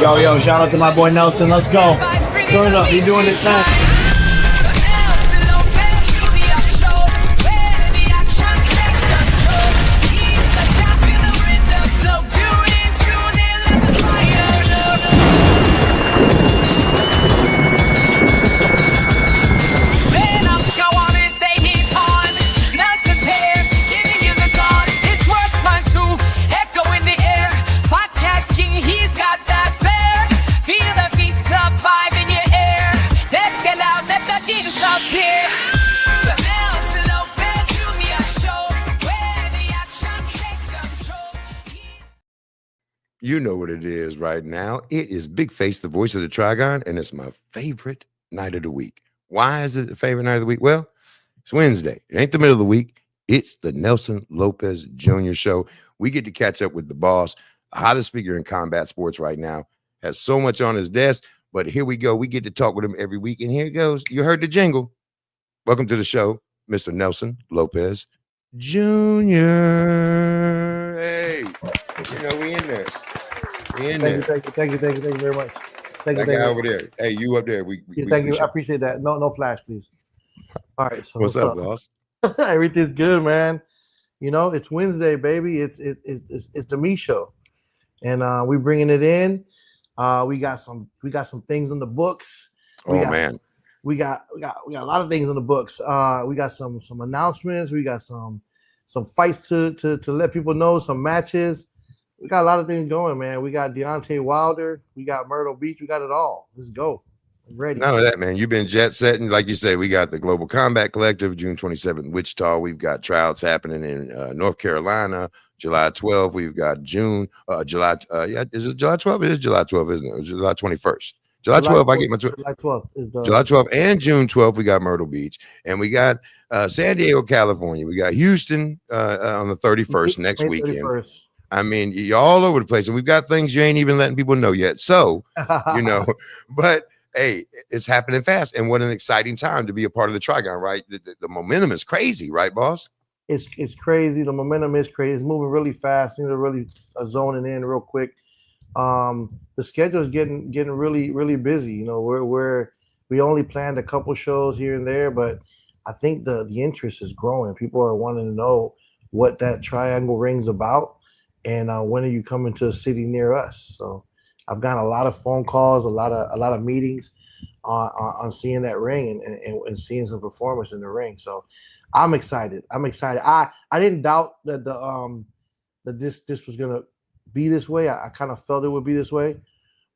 Yo, shout out to my boy Nelson. Let's go. Turn it up. He doing it now. You know what it is right now. It is Big Face, the voice of the Trigon, and it's my favorite night of the week. Why is it the favorite night of the week? Well, it's Wednesday. It ain't the middle of the week. It's the Nelson Lopez Jr. show. We get to catch up with the boss, the hottest figure in combat sports right now. Has so much on his desk, but here we go. We get to talk with him every week, and here it goes. You heard the jingle. Welcome to the show, Mr. Nelson Lopez Jr. Hey, we in there. Thank you very much. Thank you over there. Hey, you up there? Thank you. I appreciate that. No flash, please. All right. So what's up, boss? Everything's good, man. It's Wednesday, baby. It's the me show, and we bringing it in. We got some things in the books. We got a lot of things in the books. We got some announcements. We got some fights to let people know. Some matches. We got a lot of things going, man. We got Deontay Wilder. We got Myrtle Beach. We got it all. Let's go. I'm ready. None of that, man. You've been jet setting. Like you said, we got the Global Combat Collective, June 27th, Wichita. We've got trials happening in North Carolina, July 12th. We've got July. Is it July 12th? It is July 12th, isn't it? It's July 21st. July 12th. I get my July 12th is the July 12th and June 12th. We got Myrtle Beach, and we got San Diego, California. We got Houston on the 31st next weekend. 31st. I mean, you're all over the place, and we've got things you ain't even letting people know yet. So, but hey, it's happening fast, and what an exciting time to be a part of the Trigon, right? The momentum is crazy, right, boss? It's crazy. The momentum is crazy. It's moving really fast. Things are really zoning in real quick. The schedule is getting really, really busy. We only planned a couple shows here and there, but I think the interest is growing. People are wanting to know what that triangle ring's about. And when are you coming to a city near us? So I've gotten a lot of phone calls, a lot of meetings on seeing that ring and seeing some performance in the ring. So I'm excited. I didn't doubt that that this was gonna be this way. I kind of felt it would be this way.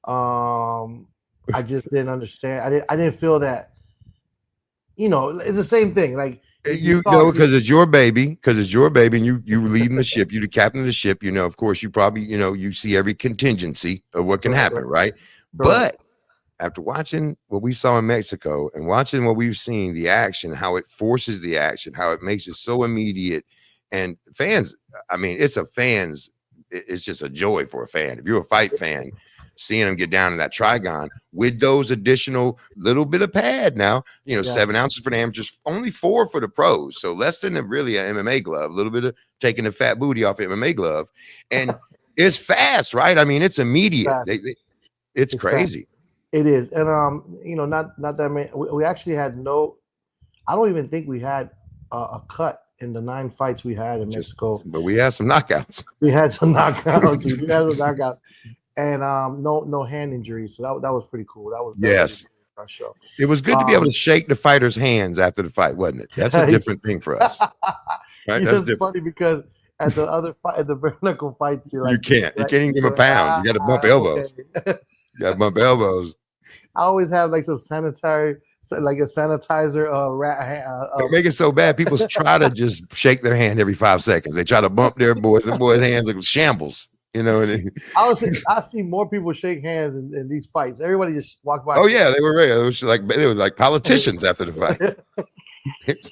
I just didn't understand. I didn't feel that. It's the same thing. Like because it's your baby, and you leading the ship, you the captain of the ship. Of course, you probably you see every contingency of what can happen, right? But after watching what we saw in Mexico and watching what we've seen, the action, how it forces the action, how it makes it so immediate, and fans. I mean, it's just a joy for a fan. If you're a fight fan, seeing them get down in that Trigon with those additional little bit of pad now, 7 ounces for the amateurs, only 4 for the pros. So less than really an MMA glove, a little bit of taking the fat booty off MMA glove. And it's fast, right? I mean, it's immediate. It's crazy. Fast. It is. And, not that many. We actually had I don't even think we had a cut in the 9 fights we had in Mexico. But we had some knockouts. And no hand injuries, so that was pretty cool. That was our show. It was good to be able to shake the fighters' hands after the fight, wasn't it? That's a different thing for us. Right? It's funny because at the other fight, at the bare knuckle fights, you're like, you can't even give him a pound. You got to bump elbows. Okay. You got to bump elbows. I always have like some sanitizer. Don't make it so bad. People try to just shake their hand every 5 seconds. They try to bump their boys. The boys' hands like shambles. I see more people shake hands in these fights. Everybody just walked by. Oh yeah, they were real. They were like politicians after the fight,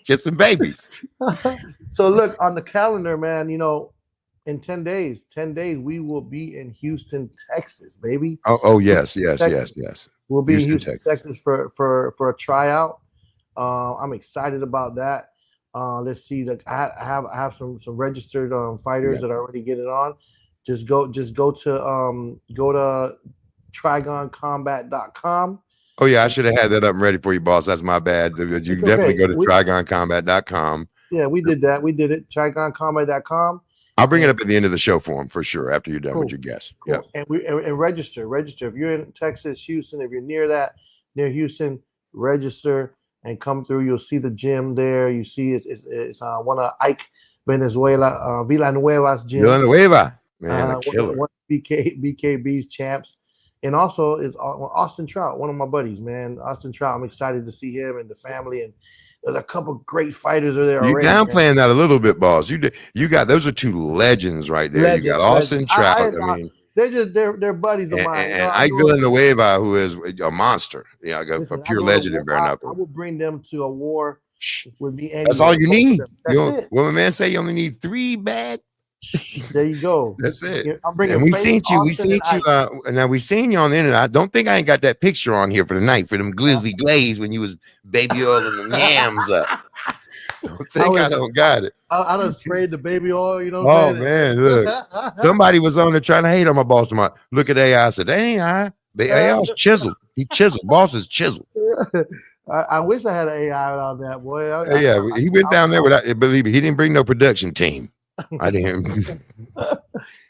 kissing babies. So look on the calendar, man. In 10 days, we will be in Houston, Texas, baby. Oh yes. We'll be in Houston, Texas for a tryout. I'm excited about that. Let's see. I have some registered fighters that are already getting on. Just go to TRIGONCombat.com. Oh yeah, I should have had that up and ready for you, boss. That's my bad. You It's definitely okay. go to TrigonCombat.com. Yeah, we did that. We did it. TRIGONCombat.com. I'll bring it And up at the end of the show for him for sure after you're done with cool, your guess. Yep. cool. And register. If you're in Texas, Houston, if you're near Houston, register and come through. You'll see the gym there. You see it's one of Ike Villanueva's gym. Villanueva, man, a One killer. of BKB's champs. And also is Austin Trout, one of my buddies, man. Austin Trout. I'm excited to see him and the family. And there's a couple great fighters are there You already. downplaying that a little bit, boss. You got those are two legends right there. You got Austin Trout. I mean, they're buddies of mine. and Ike Villanueva, who is a monster. Listen, a pure legend in bare I knuckle. will bring them to a war with me. That's all you need. That's it. What my man say, you only need 3 bad. There you go. That's it. I'm bringing. And we seen you. We seen you. Now we seen you on the internet. I don't think I ain't got that picture on here for the night for them glizzy glaze when you was baby oiling the yams up. I don't got it. I done sprayed the baby oil. You know. What I'm saying? Man, look. Somebody was on there trying to hate on my boss. Look at AI. I said, that ain't I. The AI's chiseled. He chiseled. Boss is chiseled. I wish I had an AI on that, boy. He went down there without. Believe me, he didn't bring no production team. I didn't.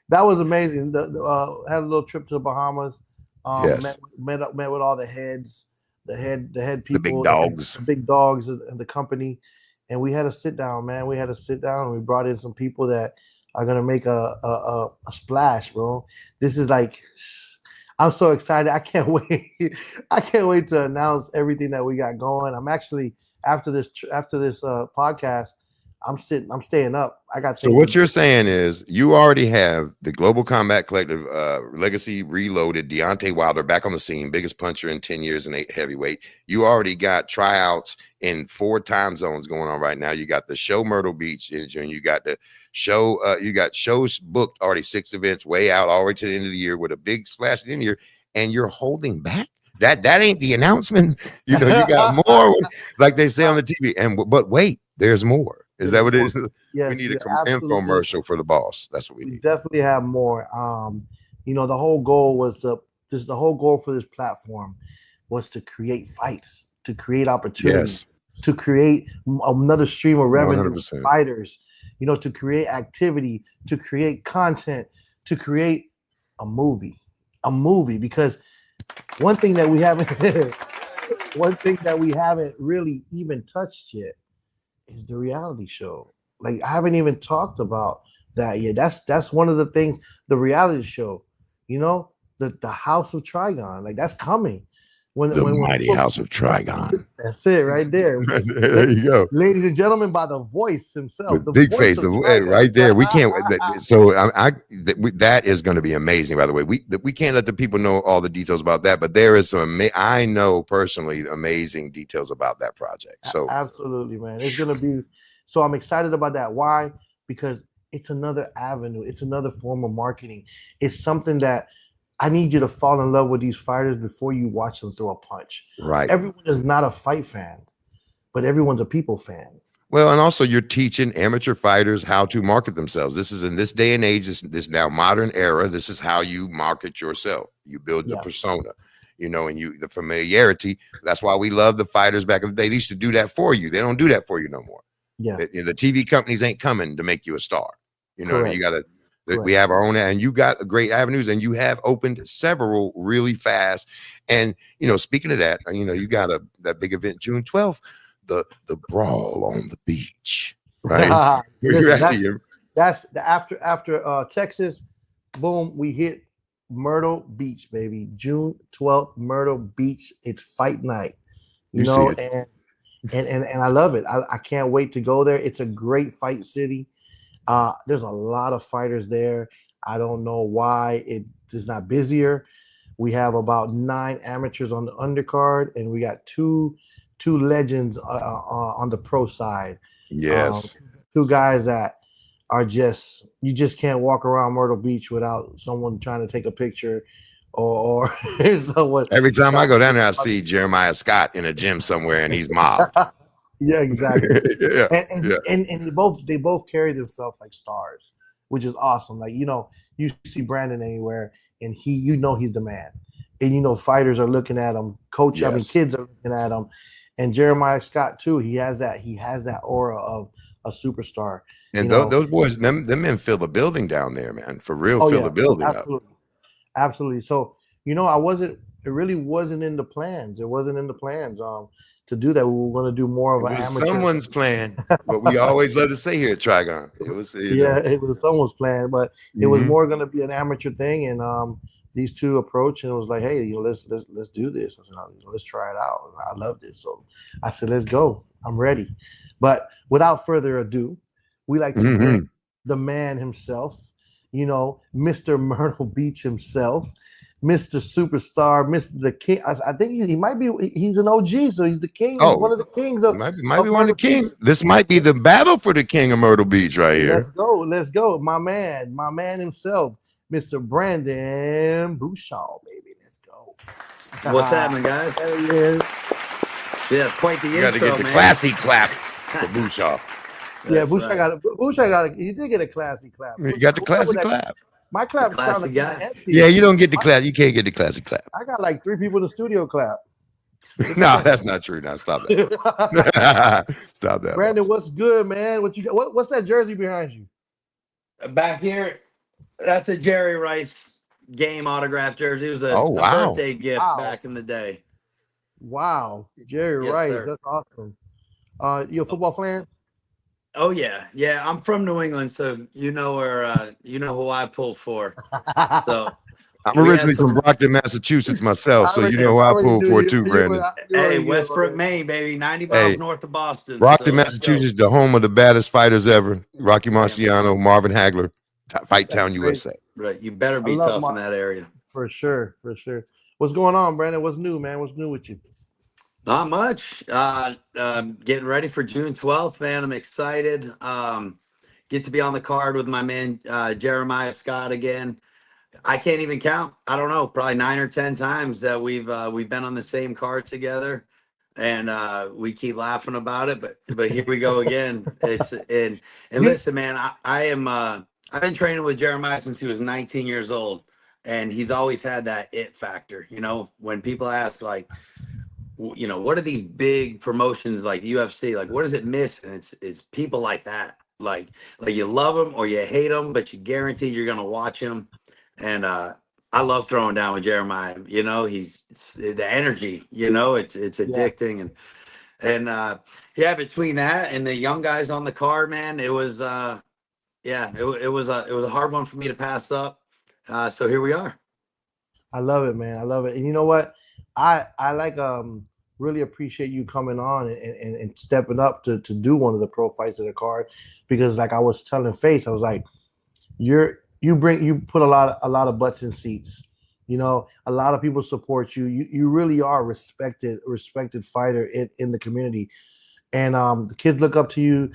That was amazing. Had a little trip to the Bahamas. Yes. Met with all the heads, the head people, the big dogs and the company, and we had a sit down, man. We had a sit down, and we brought in some people that are gonna make a splash, bro. This is like, I'm so excited. I can't wait. I can't wait to announce everything that we got going. I'm actually after this podcast. I'm staying up. I got. So what you're saying is you already have the Global Combat Collective Legacy Reloaded, Deontay Wilder back on the scene, biggest puncher in 10 years in heavyweight. You already got tryouts in 4 time zones going on right now. You got the show Myrtle Beach in June. You got the show. You got shows booked already, 6 events way out already to the end of the year with a big splash at the end of the year, and you're holding back. That ain't the announcement. You got more, like they say on the TV. But wait, there's more. Is that what it is? Yes, we need an infomercial for the boss. That's what we need. Definitely have more. The whole goal was the whole goal for this platform was to create fights, to create opportunities, to create another stream of revenue for fighters, to create activity, to create content, to create a movie, because one thing that we haven't really even touched yet is the reality show. Like, I haven't even talked about that yet. That's one of the things, the reality show, the House of Trigon, like that's coming. Mighty House of Trigon. That's it right there. There you go. Ladies and gentlemen, by the voice himself. With the big voice face, right there. We can't. So that is going to be amazing. By the way, we can't let the people know all the details about that, but there is some. I know personally amazing details about that project. So absolutely, man, it's going to be. So I'm excited about that. Why? Because it's another avenue. It's another form of marketing. It's something that I need you to fall in love with these fighters before you watch them throw a punch. Right. Everyone is not a fight fan, but everyone's a people fan. Well, and also you're teaching amateur fighters how to market themselves. This is in this day and age, this now modern era. This is how you market yourself. You build the persona, and the familiarity. That's why we love the fighters back in the day. They used to do that for you. They don't do that for you no more. Yeah. The TV companies ain't coming to make you a star. You got to. Correct. We have our own, and you got great avenues, and you have opened several really fast. And speaking of that, you got that big event June 12th, the brawl on the beach, right? Listen, that's the after Texas. Boom, we hit Myrtle Beach, baby. June 12th, Myrtle Beach. It's fight night, and I love it. I can't wait to go there. It's a great fight city. There's a lot of fighters there. I don't know why it is not busier. We have about 9 amateurs on the undercard, and we got two legends on the pro side. Yes, 2 guys that are you just can't walk around Myrtle Beach without someone trying to take a picture, or someone. Every time I go down there, I see Jeremiah Scott in a gym somewhere, and he's mobbed. Yeah, exactly. Yeah. And they both carry themselves like stars, which is awesome. Like, you see Brandon anywhere, and he's the man. and fighters are looking at him. Yes. Kids are looking at him, and Jeremiah Scott too. He has that aura of a superstar. And those boys, them men fill the building down there, man. For real, Oh fill yeah, the building up. absolutely, absolutely. So I wasn't. It really wasn't in the plans. It wasn't in the plans. To do that, we were going to do more of It an was amateur. someone's plan. What we always love to say here at Trigon. It was, it was someone's plan, but it was more going to be an amateur thing. And these two approached, and it was like, hey, let's do this. I said, let's try it out. I love this, so I said, let's go. I'm ready. But without further ado, we like to bring the man himself, Mr. Myrtle Beach himself, Mr. Superstar, Mr. the King. I think he might be. He's an OG, so he's the king. He's one of the kings of. Might be one of the kings. This might be the battle for the king of Myrtle Beach right here. Let's go, my man himself, Mr. Brandon Bushaw, baby. Let's go. What's happening, guys? Yeah, quite the intro, man. You got to get the classy clap for Bushaw. Yeah, Bushaw got it. He did get a classy clap. He got the classy clap. My clap sounded guy. empty. Yeah, you don't get the clap. You can't get the classy clap. I got like 3 people in the studio clap. No, that's not true. Now stop that. Stop that. Brandon, what's good, man? What you got? What's that jersey behind you? Back here, that's a Jerry Rice game autograph jersey. It was a birthday gift back in the day. Wow, Jerry Rice, sir. That's awesome. You a football fan? Oh yeah. I'm from New England, so you know who I pull for. So I'm originally from Brockton, Massachusetts myself, so you know who I pull for too, Brandon. Hey, Westbrook, Maine, baby, 90 miles north of Boston. Brockton, Massachusetts, the home of the baddest fighters ever. Rocky Marciano, Marvin Hagler, Fight Town, USA. Right, you better be tough in that area. For sure. What's going on, Brandon? What's new, man? What's new with you? Not much. Getting ready for June 12th, man. I'm excited. Get to be on the card with my man Jeremiah Scott again. I can't even count. I don't know, probably 9 or 10 times that we've been on the same card together, and we keep laughing about it. But here we go again. And listen, man, I've been training with Jeremiah since he was 19 years old, and he's always had that it factor. When people ask like, what are these big promotions like UFC? Like, what does it miss? And it's people like that. Like you love them or you hate them, but you guarantee you're gonna watch them. And I love throwing down with Jeremiah. He's the energy. It's addicting. And between that and the young guys on the card, man, it was it was a hard one for me to pass up. So here we are. I love it, man. I love it. And you know what? I like really appreciate you coming on and stepping up to do one of the pro fights of the card, because like I was telling Face, I was like, you put a lot of butts in seats. A lot of people support you. You really are a respected fighter in the community, and the kids look up to you.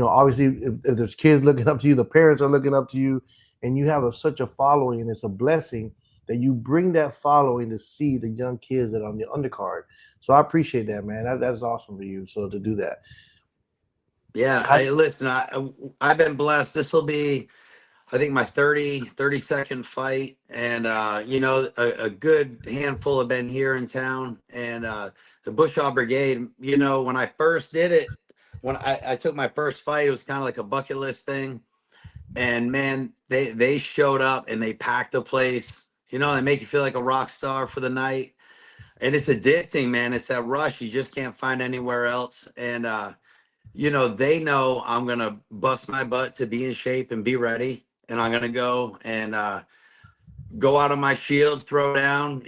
Obviously if there's kids looking up to you, the parents are looking up to you, and you have such a following, and it's a blessing that you bring that following to see the young kids that are on the undercard. So I appreciate that, man. That's awesome for you. So to do that. Yeah. I've been blessed. This will be, I think, my 32nd fight. And, a good handful have been here in town. And the Bushaw Brigade, when I first did it, when I took my first fight, it was kind of like a bucket list thing. And, man, they showed up and they packed the place. They make you feel like a rock star for the night. And it's addicting, man. It's that rush you just can't find anywhere else. And, they know I'm going to bust my butt to be in shape and be ready. And I'm going to go and go out on my shield, throw down.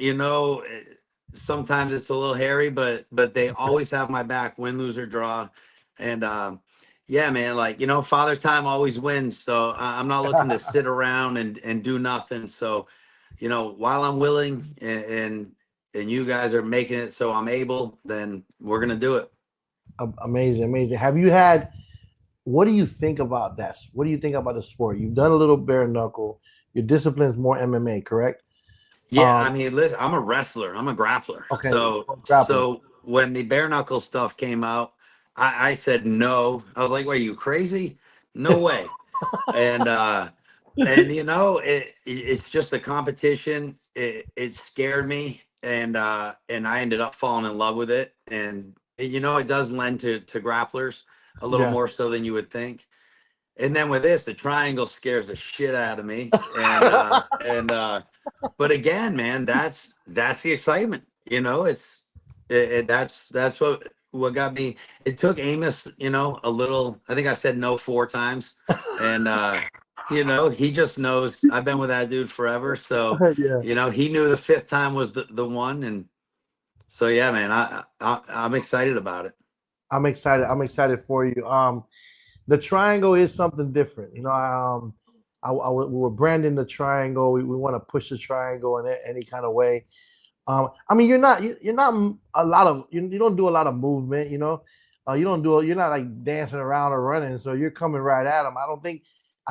Sometimes it's a little hairy, but they always have my back, win, lose, or draw. And, man, Father Time always wins. So I'm not looking to sit around and do nothing. So, while I'm willing and you guys are making it so I'm able, then we're going to do it. Amazing. What do you think about that? What do you think about the sport? You've done a little bare knuckle. Your discipline is more MMA, correct? Yeah, listen, I'm a wrestler. I'm a grappler. Okay. So when the bare knuckle stuff came out, I said no. I was like, "Wait, are you crazy? No way." And And it's just a competition. It scared me, and I ended up falling in love with it. And it does lend to grapplers a little Yeah. more so than you would think. And then with this, the triangle scares the shit out of me. But again, man, that's the excitement. That's what got me. It took Amos, a little. I think I said no 4 times, and he just knows. I've been with that dude forever, so Yeah. he knew the fifth time was the one, and so yeah, man, I'm excited about it. I'm excited. I'm excited for you. The triangle is something different. We were branding the triangle. We want to push the triangle in any kind of way. I mean, you're not a lot of you don't do a lot of movement. You don't do you're not like dancing around or running. So you're coming right at them. I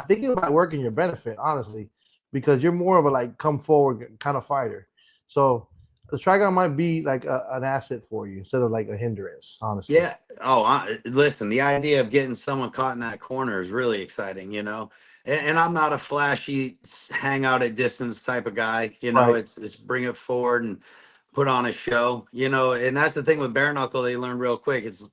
think it might work in your benefit, honestly, because you're more of a like come forward kind of fighter. So the triangle might be like an asset for you instead of like a hindrance, honestly. Yeah. Oh, listen, the idea of getting someone caught in that corner is really exciting, And I'm not a flashy, hang out at distance type of guy. Right. It's bring it forward and put on a show. And that's the thing with bare knuckle. They learn real quick. It's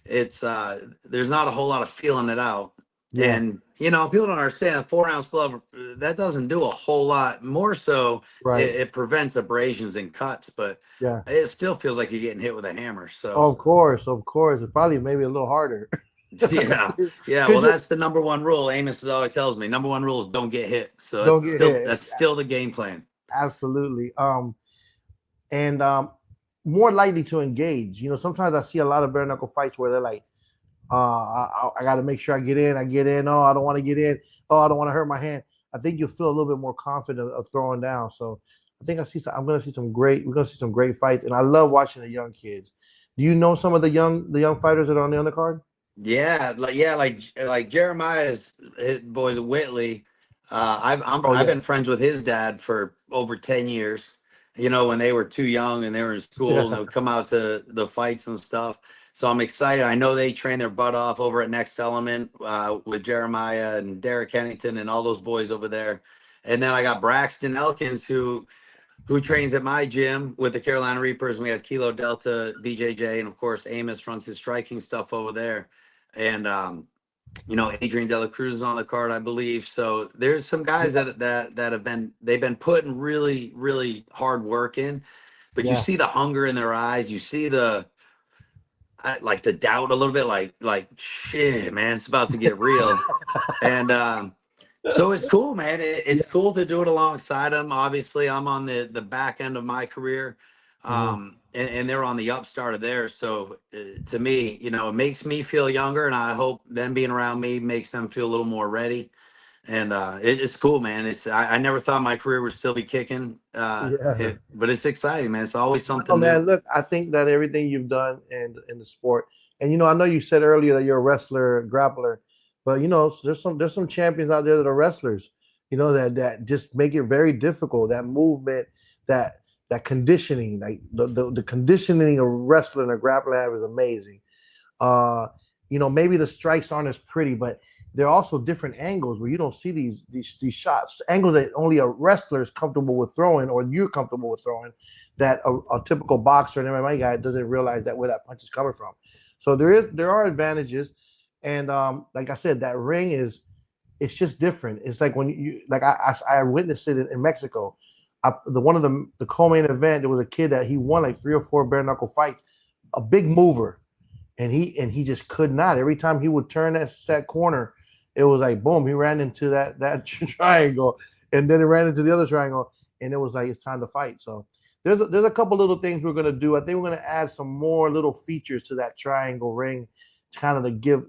there's not a whole lot of feeling it out. Yeah. And people don't understand a 4-ounce glove that doesn't do a whole lot. More so, Right. it prevents abrasions and cuts, but Yeah. it still feels like you're getting hit with a hammer. So. Of course, of course. It's probably maybe a little harder. Yeah, yeah. Well, that's the number one rule. Amos always tells me. Number one rule is don't get hit. So Don't get hit. that's still the game plan. Absolutely. And more likely to engage. Sometimes I see a lot of bare knuckle fights where they're like, I got to make sure I get in. I get in. Oh, I don't want to get in. Oh, I don't want to hurt my hand. I think you'll feel a little bit more confident of throwing down. So I think I'm going to see some great. We're going to see some great fights, and I love watching the young kids. Do you know some of the young fighters that are on the undercard? Yeah, like Jeremiah's his boys Whitley. I've Yeah. been friends with his dad for over 10 years. When they were too young and they were in school and they would come out to the fights and stuff. So I'm excited. I know they train their butt off over at Next Element with Jeremiah and Derek Hennington and all those boys over there. And then I got Braxton Elkins who trains at my gym with the Carolina Reapers. And we have Kilo Delta, BJJ, and of course Amos runs his striking stuff over there. And Adrian De La Cruz is on the card, I believe. So there's some guys that have been putting really, really hard work in, but you see the hunger in their eyes. You see the doubt a little bit, like shit, man, it's about to get real. And so it's cool, man. It's cool to do it alongside them. Obviously, I'm on the back end of my career. And they're on the upstart of theirs. So to me, it makes me feel younger, and I hope them being around me makes them feel a little more ready. And it's cool, man. I never thought my career would still be kicking, but it's exciting, man. It's always something new. Man, look, I think that everything you've done in the sport, and I know you said earlier that you're a wrestler, grappler, but there's some champions out there that are wrestlers, that just make it very difficult. That movement, that conditioning, like the conditioning a wrestler and a grappler have is amazing. Maybe the strikes aren't as pretty, but there are also different angles where you don't see these shots, angles that only a wrestler is comfortable with throwing, or you're comfortable with throwing, that a typical boxer and MMA guy doesn't realize that where that punch is coming from. So there are advantages, and like I said, that ring it's just different. It's like when you I witnessed it in Mexico. One of the co-main event, there was a kid that he won like 3 or 4 bare knuckle fights, a big mover, and he just could not. Every time he would turn that corner, it was like boom, he ran into that triangle, and then he ran into the other triangle, and it was like it's time to fight. So there's a couple little things we're gonna do. I think we're gonna add some more little features to that triangle ring, to kind of get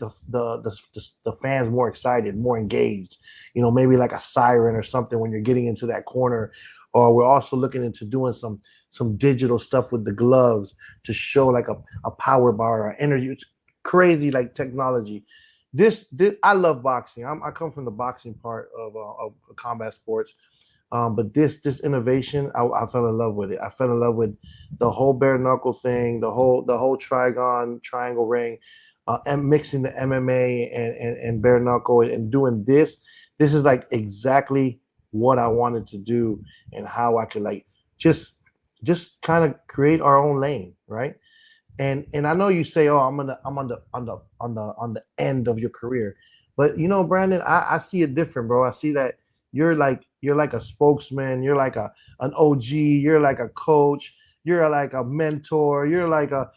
the fans more excited, more engaged. Maybe like a siren or something when you're getting into that corner. Or we're also looking into doing some digital stuff with the gloves to show like a power bar or energy. It's crazy, like technology. This I love boxing. I come from the boxing part of combat sports. But this innovation, I fell in love with it. I fell in love with the whole bare knuckle thing, the whole TRIGON triangle ring, and mixing the MMA and bare knuckle and doing this. this is like exactly what I wanted to do and how I could like just kind of create our own lane, right? And I know you say, oh, I'm on the end of your career, but you know, Brandon, I see it different, bro. I see that you're like a spokesman, you're like an OG, you're like a coach, you're like a mentor, you're like a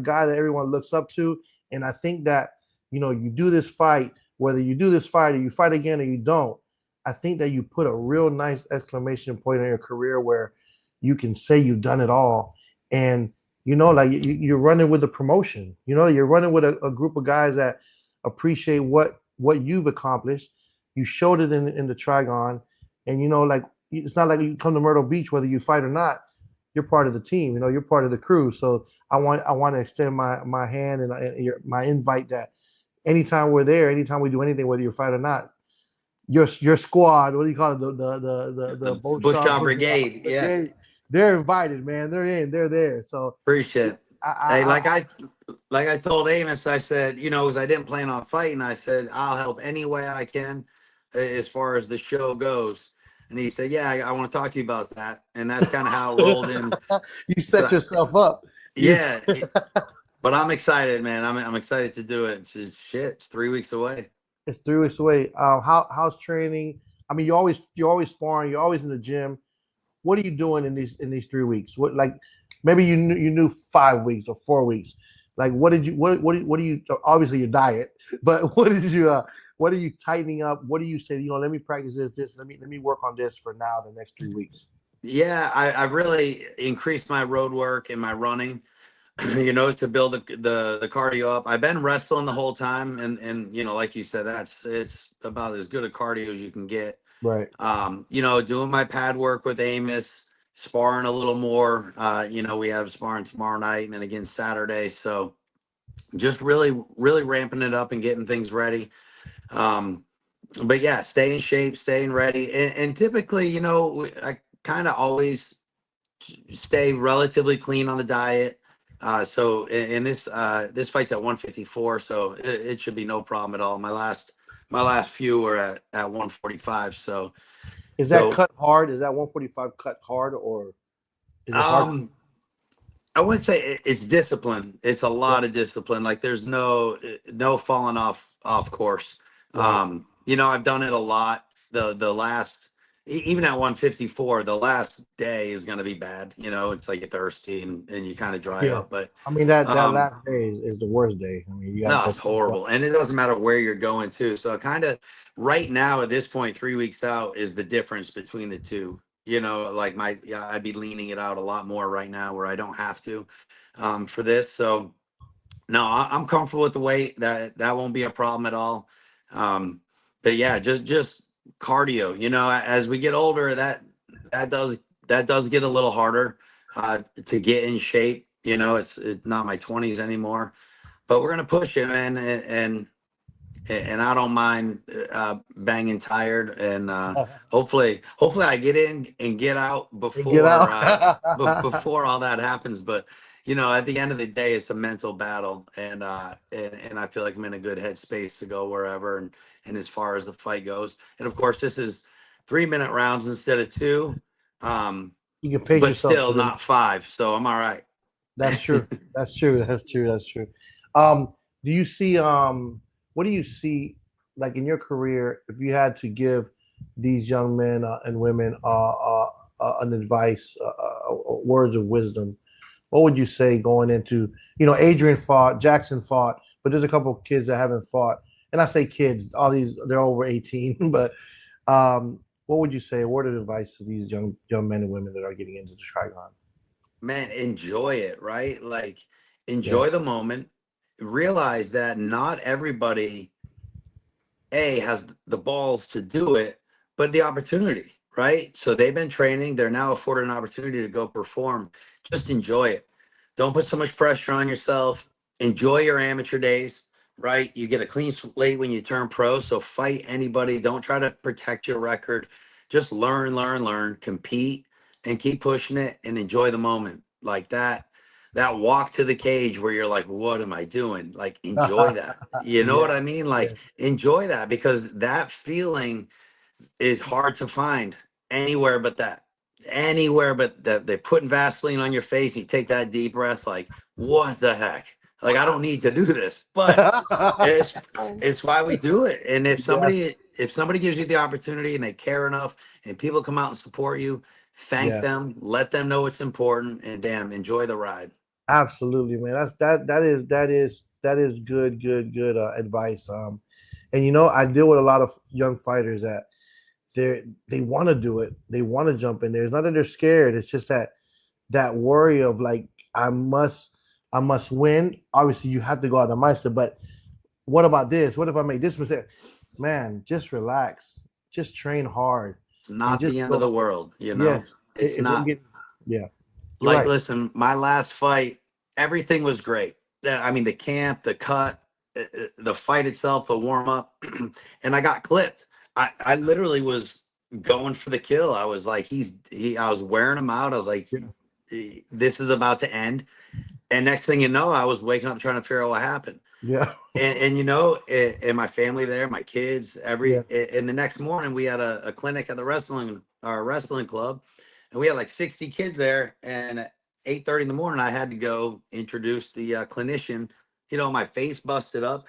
guy that everyone looks up to. And I think that, you know, you do this fight, whether you do this fight or you fight again or you don't, I think that you put a real nice exclamation point in your career where you can say you've done it all. And you know, like you're running with a promotion. You know, you're running with a group of guys that appreciate what you've accomplished. You showed it in the Trigon, and you know, like it's not like you come to Myrtle Beach whether you fight or not. You're part of the team. You know, you're part of the crew. So I want to extend my hand and my invite that anytime we're there, anytime we do anything, whether you fight or not, your squad, what do you call it, the Bushaw Brigade, yeah. Brigade, they're invited, man. They're in, they're there. So Appreciate it. Hey, I like I told Amos, I said, you know, because I didn't plan on fighting, I said I'll help any way I can as far as the show goes. And he said, yeah, I want to talk to you about that. And that's kind of how it rolled in. you set yourself up. Yeah, but I'm excited, man. I'm excited to do it. It's just shit. It's 3 weeks away. It's 3 weeks away. How's training? I mean, you're always sparring. You're always in the gym. What are you doing in these 3 weeks? What, like, maybe you knew 5 weeks or 4 weeks. Like, what do you obviously your diet, but what are you tightening up? What do you say? You know, let me practice this. Let me work on this for now the next 3 weeks. Yeah, I've really increased my road work and my running. You know, to build the cardio up. I've been wrestling the whole time, and you know, like you said, it's about as good a cardio as you can get. Right. You know, doing my pad work with Amos, sparring a little more. You know, we have sparring tomorrow night and then again Saturday. So just really ramping it up and getting things ready. But yeah, stay in shape, staying ready, and typically, you know, I kind of always stay relatively clean on the diet. So in this fight's at 154, so it should be no problem at all. My last few were at 145. So is that cut hard? Is that 145 cut hard, or is it hard? I wouldn't say it's discipline. It's a lot of discipline. Like there's no falling off course. Right. You know, I've done it a lot. The last even at 154, the last day is going to be bad. You know, it's like you're thirsty and you kind of dry up. But I mean that last day is the worst day. I mean, no, it's horrible, and it doesn't matter where you're going to. So kind of right now at this point, 3 weeks out is the difference between the two. You know, like I'd be leaning it out a lot more right now where I don't have to for this. So no, I'm comfortable with the weight. That won't be a problem at all. But yeah, just cardio. You know, as we get older, that does get a little harder to get in shape. You know, it's not my 20s anymore, but we're gonna push it, man, and I don't mind banging tired, and hopefully I get in and get out before all that happens. But you know, at the end of the day, it's a mental battle, and I feel like I'm in a good headspace to go wherever and as far as the fight goes. And of course, this is 3-minute rounds instead of two. You can pace but yourself, still not 5, so I'm all right. That's true. That's true. That's true. That's true. Do you see what do you see like in your career if you had to give these young men and women an advice, words of wisdom? What would you say going into, you know, Adrian fought, Jackson fought, but there's a couple of kids that haven't fought. And I say kids, all these, they're over 18, but what would you say, a word of advice to these young men and women that are getting into the Trigon? Man, enjoy it, right? Like enjoy the moment. Realize that not everybody has the balls to do it, but the opportunity, right? So they've been training, they're now afforded an opportunity to go perform. Just enjoy it. Don't put so much pressure on yourself. Enjoy your amateur days, right? You get a clean slate when you turn pro, so fight anybody. Don't try to protect your record. Just learn, compete, and keep pushing it and enjoy the moment like that. that walk to the cage where you're like, what am I doing? Like, enjoy that. You know what I Yes. mean? Yes. Like, enjoy that, because that feeling is hard to find anywhere but that. Anywhere but that. They're putting Vaseline on your face. You take that deep breath, like, what the heck? Like, I don't need to do this, but it's it's why we do it. And Yes. if somebody gives you the opportunity and they care enough and people come out and support you, thank Yeah. them, let them know it's important, and damn, enjoy the ride. Absolutely, man. That is good advice. And I deal with a lot of young fighters that they want to do it. They want to jump in there. It's not that they're scared. It's just that worry of like I must win. Obviously, you have to go out of the mindset. But what about this? What if I make this mistake? Man, just relax. Just train hard It's and not just the end of go. the world, you know? Yes, It's if I'm not. getting, yeah, you're Like, right. listen, my last fight, everything was great. I mean, the camp, the cut, the fight itself, the warm up, and I got clipped. I literally was going for the kill. I was like, I was wearing him out. I was like, Yeah, this is about to end. And next thing you know, I was waking up trying to figure out what happened. yeah, And and my family there, my kids, yeah, and the next morning we had a clinic at the our wrestling club, and we had like 60 kids there. And at 8:30 in the morning, I had to go introduce the clinician. My face busted up,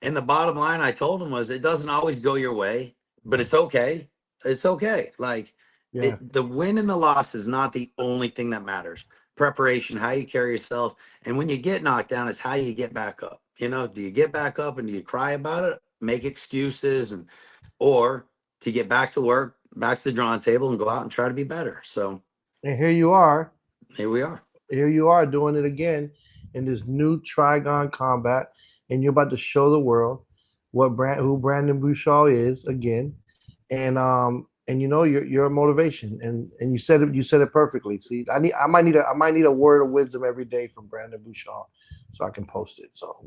and the bottom line I told him was, it doesn't always go your way, but it's okay. It's okay. Like, yeah. the win and the loss is not the only thing that matters. Preparation, how you carry yourself, and when you get knocked down, it's how you get back up. Do you get back up and do you cry about it, make excuses, or to get back to work, back to the drawing table, and go out and try to be better? So And here you are. here we are. Here you are doing it again in this new Trigon Combat, and you're about to show the world who Brandon Bushaw is again, and your motivation, and you said it perfectly. See, I might need a word of wisdom every day from Brandon Bushaw, so I can post it. So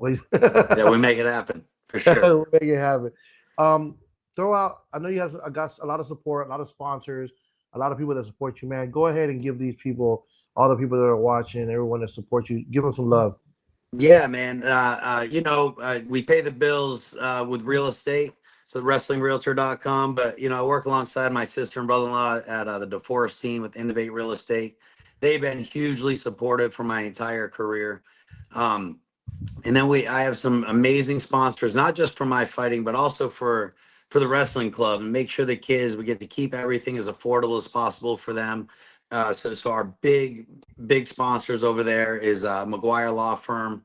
Yeah, we make it happen for sure. we'll make it happen. Um, Throw out. I know you have got a lot of support, a lot of sponsors, a lot of people that support you, man. Go ahead and give these people, all the people that are watching, everyone that supports you, give them some love. Yeah, man. We pay the bills with real estate, so wrestlingrealtor.com. But I work alongside my sister and brother-in-law at the DeForest team with Innovate Real Estate. They've been hugely supportive for my entire career. Um, and then I have some amazing sponsors, not just for my fighting, but also for the wrestling club, and make sure the kids, we get to keep everything as affordable as possible for them. So our big sponsors over there is McGuire Law Firm.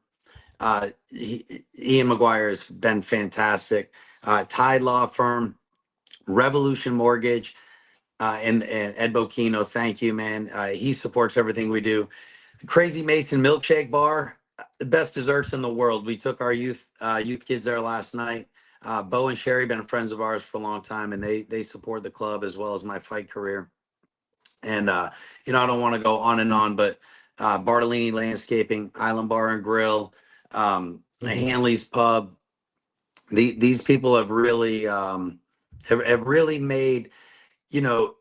Ian McGuire has been fantastic. Tide Law Firm, Revolution Mortgage, and Ed Bocchino. Thank you, man. He supports everything we do. Crazy Mason Milkshake Bar, the best desserts in the world. We took our youth kids there last night. Bo and Sherry been friends of ours for a long time, and they support the club as well as my fight career. And I don't want to go on and on, but Bartolini Landscaping, Island Bar and Grill, Mhm. Hanley's Pub. These people have really have really made you know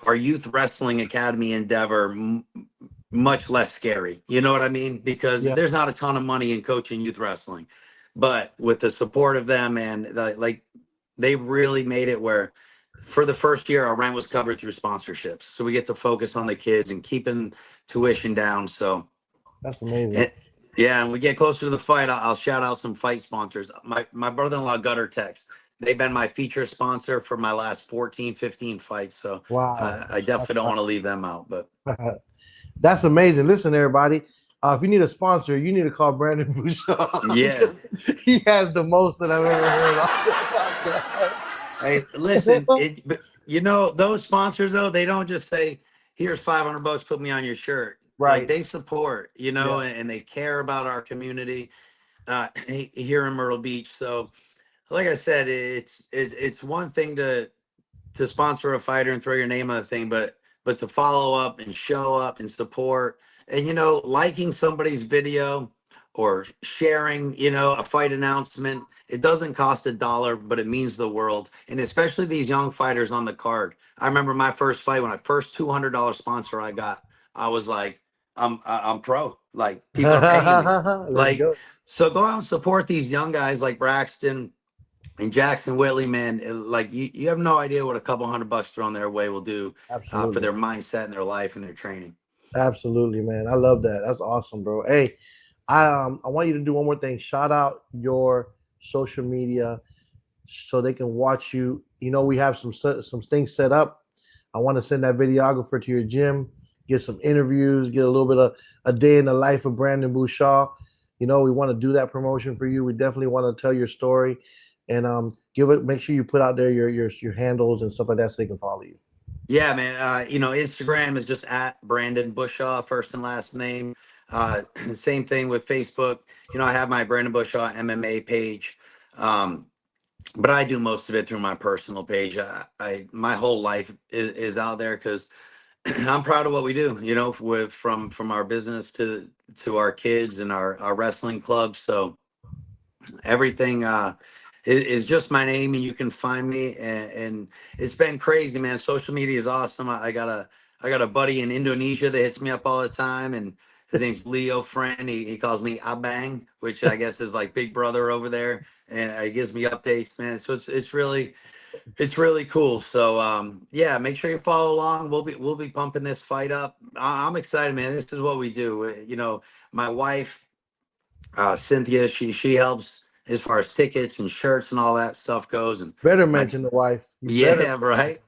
our youth wrestling academy endeavor much less scary. You know what I mean? Because Yeah, there's not a ton of money in coaching youth wrestling, but with the support of them, and they've really made it where for the first year our rent was covered through sponsorships, so we get to focus on the kids and keeping tuition down. So that's amazing. and, yeah, and we get closer to the fight, I'll shout out some fight sponsors. My brother-in-law Gutter Tex, they've been my feature sponsor for my last 14, 15 fights. So Wow, I definitely that's don't want to leave them out. But that's amazing. Listen, everybody. If you need a sponsor, you need to call Brandon Bushaw yeah. because he has the most that I've ever heard on the podcast. Hey, listen, but those sponsors though, they don't just say, "Here's $500, put me on your shirt." Like, Right. they support, Yeah. and they care about our community here in Myrtle Beach. So, like I said, it's one thing to sponsor a fighter and throw your name on the thing, but to follow up and show up and support, and liking somebody's video or sharing a fight announcement, it doesn't cost a dollar, but it means the world. And especially these young fighters on the card. I remember my first fight, when I first $200 sponsor I got, I was like, I'm pro. Like people are paying me. Let's Like, go. so go out and support these young guys like Braxton and Jackson Whitley, man. Like you have no idea what a couple $100 thrown their way will do for Absolutely. their mindset and their life and their training. Absolutely, man. I love that. That's awesome, bro. Hey, I want you to do one more thing. Shout out your social media so they can watch you. You know, we have some things set up. I want to send that videographer to your gym, get some interviews, get a little bit of a day in the life of Brandon Bushaw. You know, we want to do that promotion for you. We definitely want to tell your story and make sure you put out there your handles and stuff like that so they can follow you. Yeah, man. You know, Instagram is just at Brandon Bushaw, first and last name. Same thing with Facebook. You know, I have my Brandon Bushaw MMA page. Um, but I do most of it through my personal page. I my whole life is out there because I'm proud of what we do. You know, with from our business to our kids and our wrestling club. So everything is just my name, and you can find me. And it's been crazy, man. Social media is awesome. I got a buddy in Indonesia that hits me up all the time, and his name's Leo Friend. He calls me Abang, which I guess is like Big Brother over there, and he gives me updates, man. So it's really cool. So yeah, make sure you follow along. We'll be pumping this fight up. I'm excited, man. This is what we do. You know, my wife Cynthia, she helps as far as tickets and shirts and all that stuff goes. And Better my mention the wife. You better. yeah, right.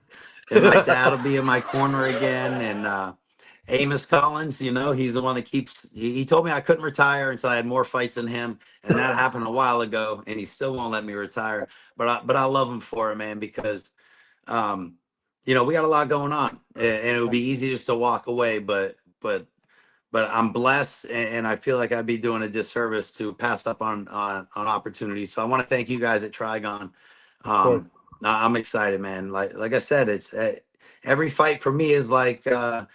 And my dad will be in my corner again. And Amos Collins, you know, he's the one that keeps. He told me I couldn't retire until I had more fights than him, and that happened a while ago. And he still won't let me retire. But I love him for it, man, because um, you know, we got a lot going on, and it would be easy just to walk away. But I'm blessed, and I feel like I'd be doing a disservice to pass up on opportunities. So I want to thank you guys at Trigon. Of course. I'm excited, man. Like I said, it's every fight for me is like a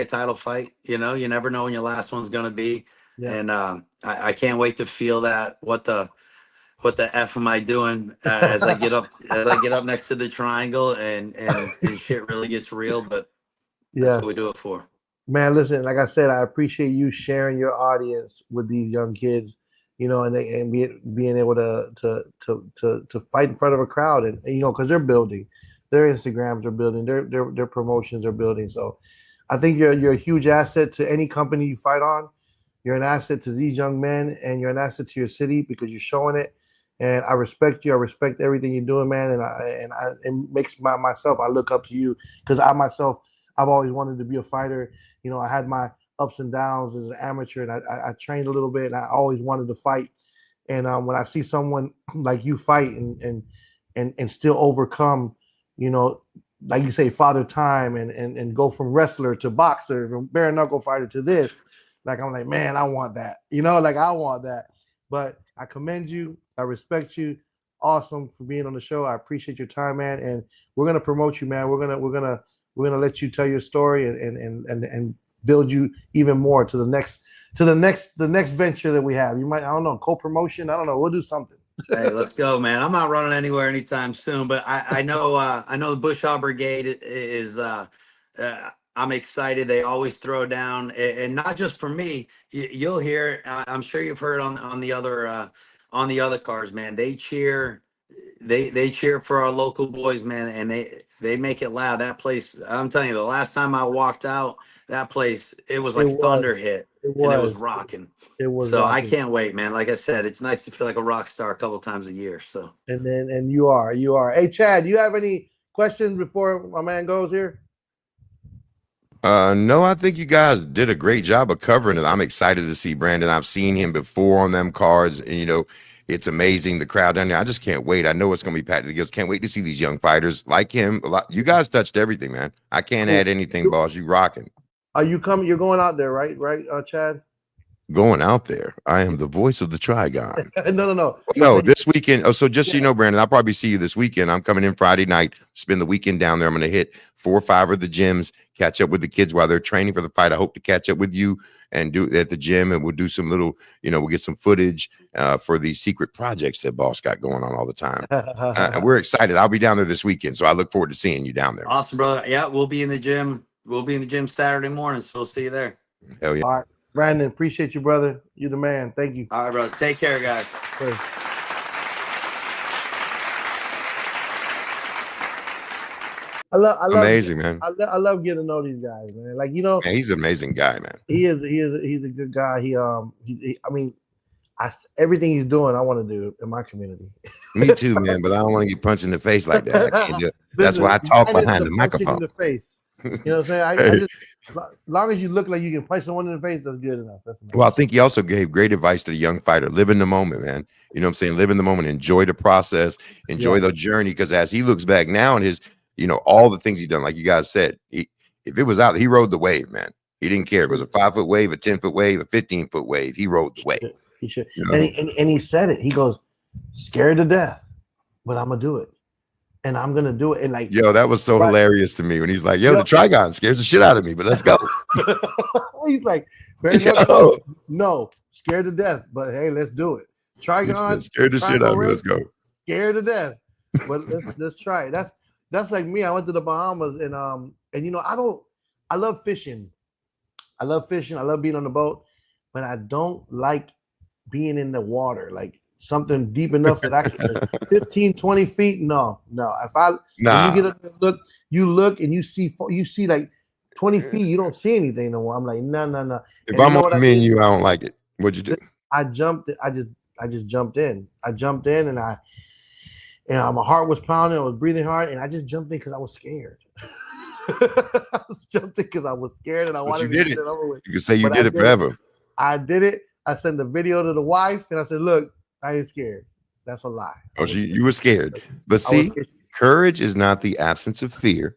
title fight. You know, you never know when your last one's gonna be, Yeah. and I can't wait to feel that. What the f am I doing as I get up next to the triangle and shit really gets real. But that's Yeah. what we do it for. Man, listen, like I said, I appreciate you sharing your audience with these young kids, you know, and being able to fight in front of a crowd, and you know, because they're building, their Instagrams are building, their promotions are building. So, I think you're a huge asset to any company you fight on. You're an asset to these young men, and you're an asset to your city because you're showing it. And I respect you. I respect everything you're doing, man. It makes myself. I look up to you because I myself, I've always wanted to be a fighter. You know, I had my ups and downs as an amateur, and I trained a little bit, and I always wanted to fight. And when I see someone like you fight and still overcome, you know, like you say, father time, and go from wrestler to boxer, from bare knuckle fighter to this, like I'm like, man, I want that. You know, like I want that. But I commend you. I respect you. Awesome for being on the show. I appreciate your time, man. And we're gonna promote you, man. We're gonna let you tell your story and build you even more to the next venture that we have. You might, I don't know, co-promotion. I don't know. We'll do something. Hey, let's go, man. I'm not running anywhere anytime soon, but I know the Bushaw Brigade is I'm excited. They always throw down, and not just for me. You'll hear. I'm sure you've heard on the other cars, man. They cheer. They cheer for our local boys, man, and they make it loud. That place, I'm telling you, the last time I walked out, that place, it was like thunder hit, It and it was was. rocking. It was So I rocking. can't wait, man. Like I said, it's nice to feel like a rock star a couple times a year. So And you are. Hey, Chad, do you have any questions before my man goes here? No, I think you guys did a great job of covering it. I'm excited to see Brandon. I've seen him before on them cards, and you know, it's amazing, the crowd down there. I just can't wait. I know it's gonna be packed. I just can't wait to see these young fighters like him. A lot. You guys touched everything, man. I can't add anything, boss. You rocking. Are you coming? You're going out there, right? Right, Chad? Going out there. I am the voice of the Trigon. No. No, this weekend. Oh, so just so you know, Brandon, I'll probably see you this weekend. I'm coming in Friday night, spend the weekend down there. I'm going to hit 4 or 5 of the gyms, catch up with the kids while they're training for the fight. I hope to catch up with you and do at the gym, and we'll do some little, you know, we'll get some footage for these secret projects that boss got going on all the time. And we're excited. I'll be down there this weekend, so I look forward to seeing you down there. awesome, brother. Yeah, we'll be in the gym. We'll be in the gym Saturday morning, so we'll see you there. Hell yeah. All right. Brandon, appreciate you, brother. You're the man. Thank you. All right, brother. Take care, guys. Good. I love Amazing, man. I love getting to know these guys, man. Like, you know, Man, he's an amazing guy, man. he's a good guy. I mean, everything he's doing, I want to do in my community. Me too, man. But I don't want to get punched in the face like that. I can't do it. That's why I talk behind the microphone. In the face. You know what I'm saying? I just, as long as you look like you can punch someone in the face, that's good enough. That's enough. Well, I think he also gave great advice to the young fighter. Live in the moment, man. You know what I'm saying? Live in the moment. Enjoy the process. Enjoy the journey. Because as he looks back now and his, you know, all the things he's done, like you guys said, if it was out, he rode the wave, man. He didn't care. If it was a 5-foot wave, a 10-foot wave, a 15-foot wave. He rode the wave. He should. You know? And he said it. He goes, scared to death, but I'm going to do it. And I'm gonna do it. And like, yo, that was so hilarious to me when he's like, yo, the Trigon scares the shit out of me, but let's go. He's like, no, scared to death, but hey, let's do it. Trigon scared the shit out of me. Let's go. Scared to death, but let's try it. That's like me. I went to the Bahamas and you know, I love fishing. I love being on the boat, but I don't like being in the water. Like, something deep enough that I can 15, 20 feet. No. If you get up, you look and you see like 20 feet, you don't see anything no more. I'm like, no. If I'm on the menu, I don't like it. What'd you do? I just jumped in. I jumped in and my heart was pounding, I was breathing hard, and I just jumped in because I was scared. I was jumping because I was scared and I wanted to get it over with. You can say you did it forever. I did it. I sent the video to the wife and I said, look, I ain't scared. That's a lie. Oh, you were scared. But see, courage is not the absence of fear.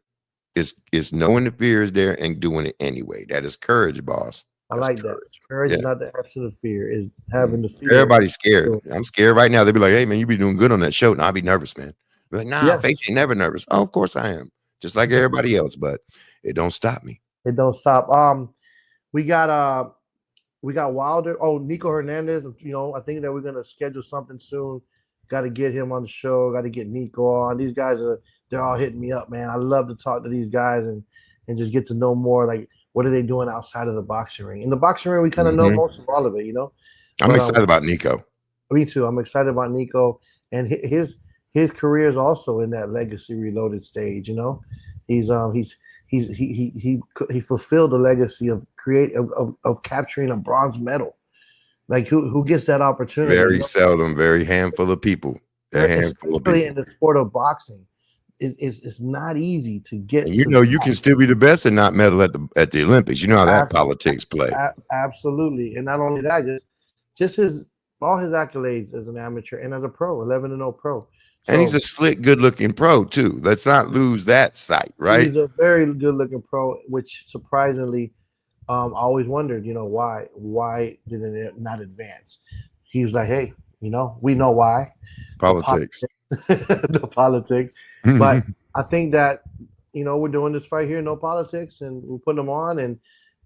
It's knowing the fear is there and doing it anyway. That is courage, boss. That's I like that. Courage is not the absence of fear. Is having the fear. Everybody's scared. I'm scared right now. They'll be like, hey, man, you be doing good on that show. And I'll be nervous, man. Be like, nah, face ain't never nervous. Oh, of course I am. Just like everybody else. But it don't stop me. It don't stop. We got Wilder. Oh, Nico Hernandez. You know, I think that we're gonna schedule something soon. Got to get him on the show. Got to get Nico on. These guys they're all hitting me up, man. I love to talk to these guys and just get to know more. Like, what are they doing outside of the boxing ring? In the boxing ring, we kind of know most of all of it, you know. I'm excited about Nico. Me too. I'm excited about Nico, and his career is also in that legacy reloaded stage. You know, he fulfilled the legacy of capturing a bronze medal. Like, who gets that opportunity? Very seldom, very handful of people. Especially in the sport of boxing, it's not easy to get. And you can still be the best and not medal at the Olympics. You know how that politics play. Absolutely, and not only that, just all his accolades as an amateur and as a pro, 11-0 pro. So, and he's a slick, good-looking pro too. Let's not lose that sight, right? He's a very good-looking pro, which surprisingly, I always wondered, you know, why didn't it not advance? He was like, hey, you know, we know why. Politics. The politics. But I think that, you know, we're doing this fight here, no politics, and we're putting them on,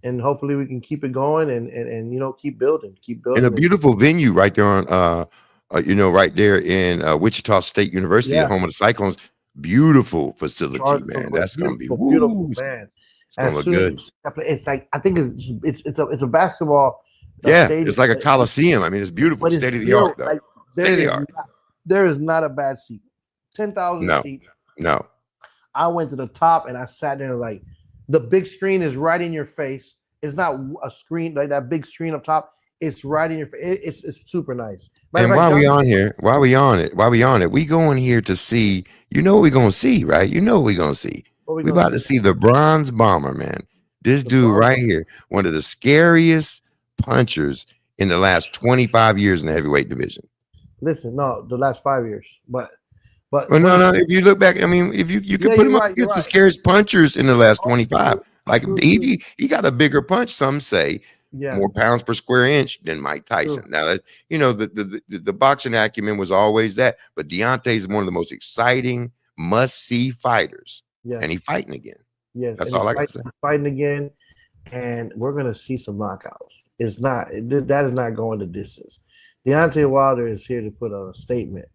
and hopefully we can keep it going and you know, keep building. In a beautiful venue right there on you know, right there in Wichita State University, home of the Cyclones. Beautiful facility, man. That's gonna be beautiful, man. It's gonna look good. It's like, I think it's a basketball. Stadium. It's like a coliseum. I mean, it's beautiful, state of the art, though. Like, state of the art. There is not a bad seat. 10,000 seats. No. I went to the top and I sat there, like, the big screen is right in your face. It's not a screen like that big screen up top. It's right in your face. It's super nice. And while we on it, we going here to see, you know what we're going to see, right? You know what we're going to see. We about to see the bronze bomber, man. This dude right here, one of the scariest punchers in the last 25 years in the heavyweight division. Listen, no, the last 5 years. But well, no, if you look back, I mean, if you could put him up against the scariest punchers in the last 25. Like, he got a bigger punch, some say. More pounds per square inch than Mike Tyson. True. Now, you know, the boxing acumen was always that, but Deontay is one of the most exciting, must-see fighters. Yes. And he's fighting again. Yes, that's all I got to say. Fighting again, and we're going to see some knockouts. That is not going the distance. Deontay Wilder is here to put a statement.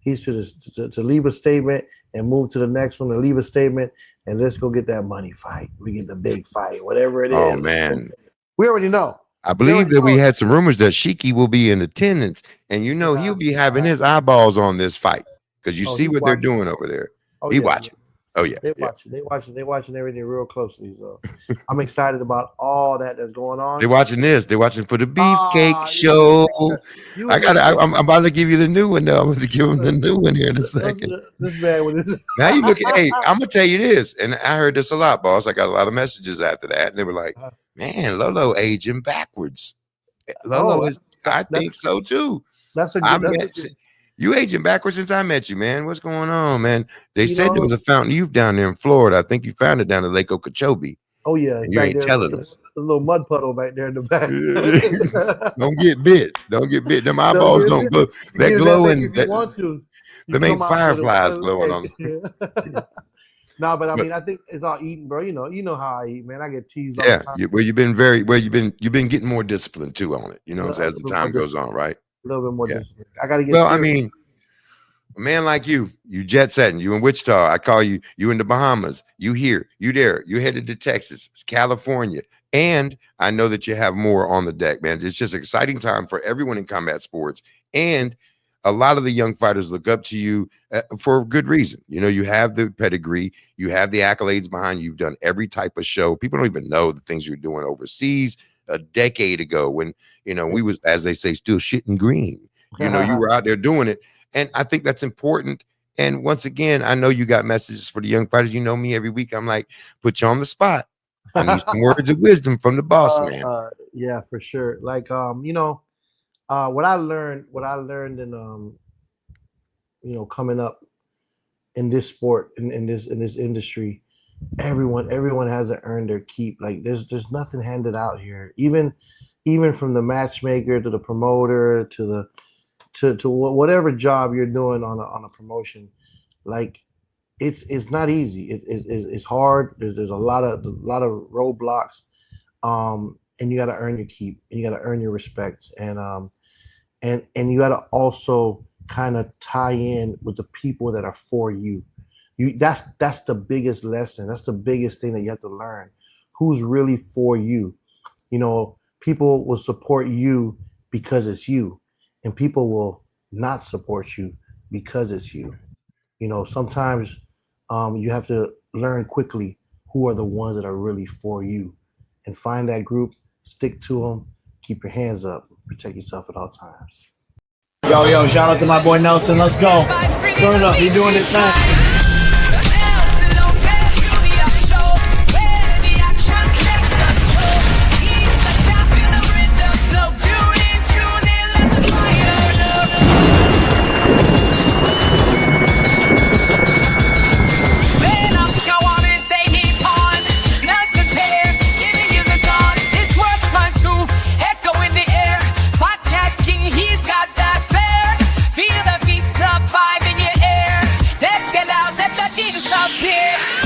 He's to leave a statement and move to the next one and leave a statement, and let's go get that money fight. We get the big fight, whatever it is. Oh, man. We already know. I believe that we had some rumors that Shiki will be in attendance, and he'll be having his eyeballs on this fight because you see what they're doing over there. He watching. Oh yeah, They're watching everything real closely. So I'm excited about all that's going on. They're watching this. They're watching for the Beefcake Show. I'm about to give you the new one though. I'm going to give them the new one here in a second. This man with this. Now you look at. Hey, I'm gonna tell you this, and I heard this a lot, boss. I got a lot of messages after that, and they were like, "Man, Lolo aging backwards." Lolo is. I think so too. That's a good. You aging backwards since I met you, man. What's going on, man? They said there was a fountain youth down there in Florida. I think you found it down at Lake Okeechobee. Oh yeah, you ain't telling us. A little mud puddle back there in the back. Don't get bit. Don't get bit. Them eyeballs don't glow. That glowing. If you want to. Them ain't fireflies glowing on them. No, but I mean, I think it's all eating, bro. You know how I eat, man. I get teased all the time. You've been getting more disciplined too on it. As the time goes on, right? A little bit more discipline. I gotta get. Well, I mean, a man like you jet setting, you in Wichita. I call you in the Bahamas. You here, you there. You headed to Texas, California, and I know that you have more on the deck, man. It's just an exciting time for everyone in combat sports, and a lot of the young fighters look up to you for good reason. You have the pedigree, you have the accolades behind you. You've done every type of show. People don't even know the things you're doing overseas. A decade ago when, we was, as they say, still shitting green, you were out there doing it. And I think that's important. And once again, I know you got messages for the young fighters. You know me, every week I'm like, put you on the spot. I need some words of wisdom from the boss, man. Yeah, for sure. Like, what I learned in, coming up in this sport, in this industry, everyone has to earn their keep. Like there's nothing handed out here. Even from the matchmaker to the promoter to whatever job you're doing on a promotion, like it's not easy. It's hard. There's a lot of roadblocks, and you got to earn your keep. And you got to earn your respect, and you got to also kind of tie in with the people that are for you. That's the biggest lesson. That's the biggest thing that you have to learn. Who's really for you? People will support you because it's you, and people will not support you because it's you. Sometimes you have to learn quickly who are the ones that are really for you, and find that group, stick to them, keep your hands up, protect yourself at all times. Yo, shout out to my boy Nelson. Let's go. Turn it up. He doing it now. Out, let the demons up here.